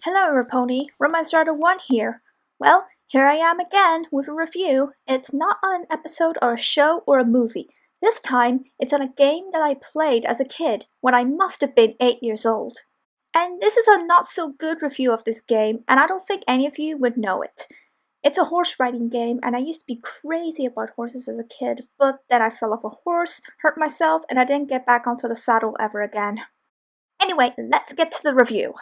Hello Raponi, RomanceWriter1 here. Well, here I am again with a review. It's not on an episode or a show or a movie. This time, it's on a game that I played as a kid when I must have been 8 years old. And this is a not so good review of this game, and I don't think any of you would know it. It's a horse riding game, and I used to be crazy about horses as a kid, but then I fell off a horse, hurt myself, and I didn't get back onto the saddle ever again. Anyway, let's get to the review.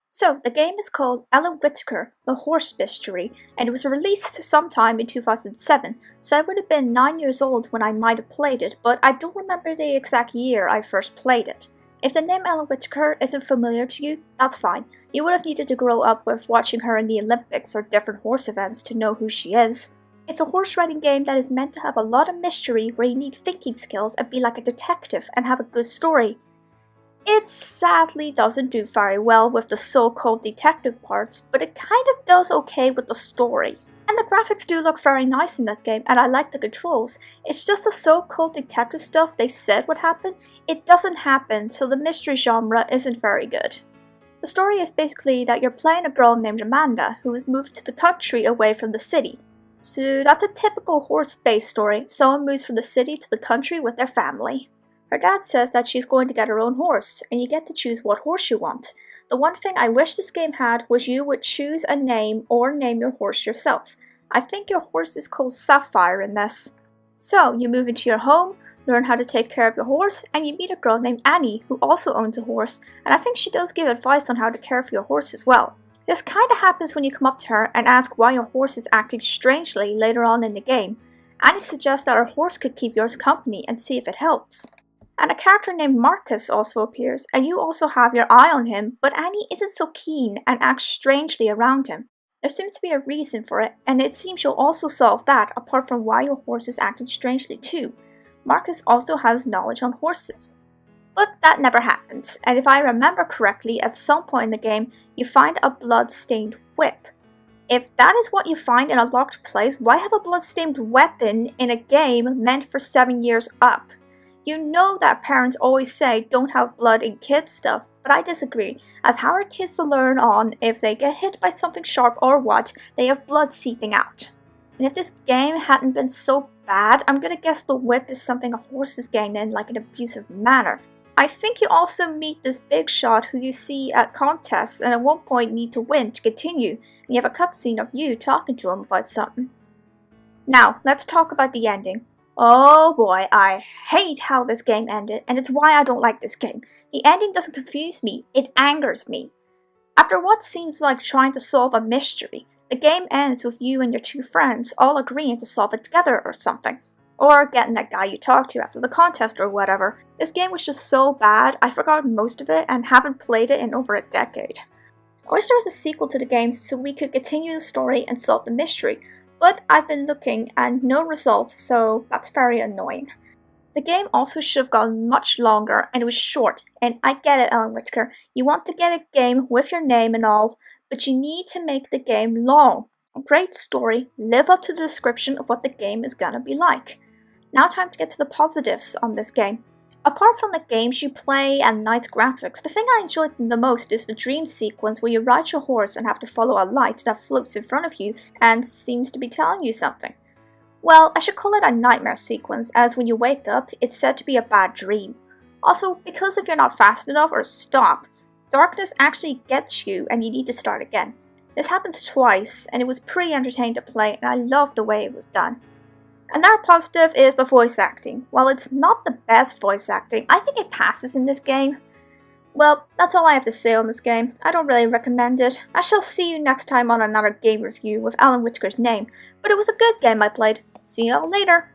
So, the game is called Whitaker, The Horse Mystery, and it was released sometime in 2007, so I would have been 9 years old when I might have played it, but I don't remember the exact year I first played it. If the name Whitaker isn't familiar to you, that's fine. You would have needed to grow up with watching her in the Olympics or different horse events to know who she is. It's a horse riding game that is meant to have a lot of mystery where you need thinking skills and be like a detective and have a good story. It sadly doesn't do very well with the so-called detective parts, but it kind of does okay with the story. And the graphics do look very nice in this game, and I like the controls. It's just the so-called detective stuff they said would happen, it doesn't happen, so the mystery genre isn't very good. The story is basically that you're playing a girl named Amanda, who has moved to the country away from the city. So that's a typical horse-based story. Someone moves from the city to the country with their family. Her dad says that she's going to get her own horse, and you get to choose what horse you want. The one thing I wish this game had was you would choose a name or name your horse yourself. I think your horse is called Sapphire in this. So, you move into your home, learn how to take care of your horse, and you meet a girl named Annie who also owns a horse, and I think she does give advice on how to care for your horse as well. This kinda happens when you come up to her and ask why your horse is acting strangely later on in the game. Annie suggests that her horse could keep yours company and see if it helps. And a character named Marcus also appears, and you also have your eye on him, but Annie isn't so keen and acts strangely around him. There seems to be a reason for it, and it seems you'll also solve that apart from why your horse is acting strangely too. Marcus also has knowledge on horses. But that never happens, and if I remember correctly, at some point in the game, you find a blood-stained whip. If that is what you find in a locked place, why have a blood-stained weapon in a game meant for 7 years up? You know that parents always say don't have blood in kids stuff, but I disagree, as how are kids to learn on if they get hit by something sharp or what, they have blood seeping out. And if this game hadn't been so bad, I'm gonna guess the whip is something a horse is getting in like an abusive manner. I think you also meet this big shot who you see at contests and at one point need to win to continue, and you have a cutscene of you talking to him about something. Now, let's talk about the ending. Oh boy, I hate how this game ended, and it's why I don't like this game. The ending doesn't confuse me, it angers me. After what seems like trying to solve a mystery, the game ends with you and your two friends all agreeing to solve it together or something. Or getting that guy you talked to after the contest or whatever. This game was just so bad, I forgot most of it and haven't played it in over a decade. I wish there was a sequel to the game so we could continue the story and solve the mystery. But I've been looking and no results, so that's very annoying. The game also should have gone much longer and it was short, and I get it, Whitaker. You want to get a game with your name and all, but you need to make the game long. A great story, live up to the description of what the game is gonna be like. Now time to get to the positives on this game. Apart from the games you play and nice graphics, the thing I enjoyed the most is the dream sequence where you ride your horse and have to follow a light that floats in front of you and seems to be telling you something. Well, I should call it a nightmare sequence, as when you wake up, it's said to be a bad dream. Also, because if you're not fast enough or stop, darkness actually gets you and you need to start again. This happens twice, and it was pretty entertaining to play, and I love the way it was done. Another positive is the voice acting. While it's not the best voice acting, I think it passes in this game. Well, that's all I have to say on this game. I don't really recommend it. I shall see you next time on another game review with Whitaker's name, but it was a good game I played. See y'all later!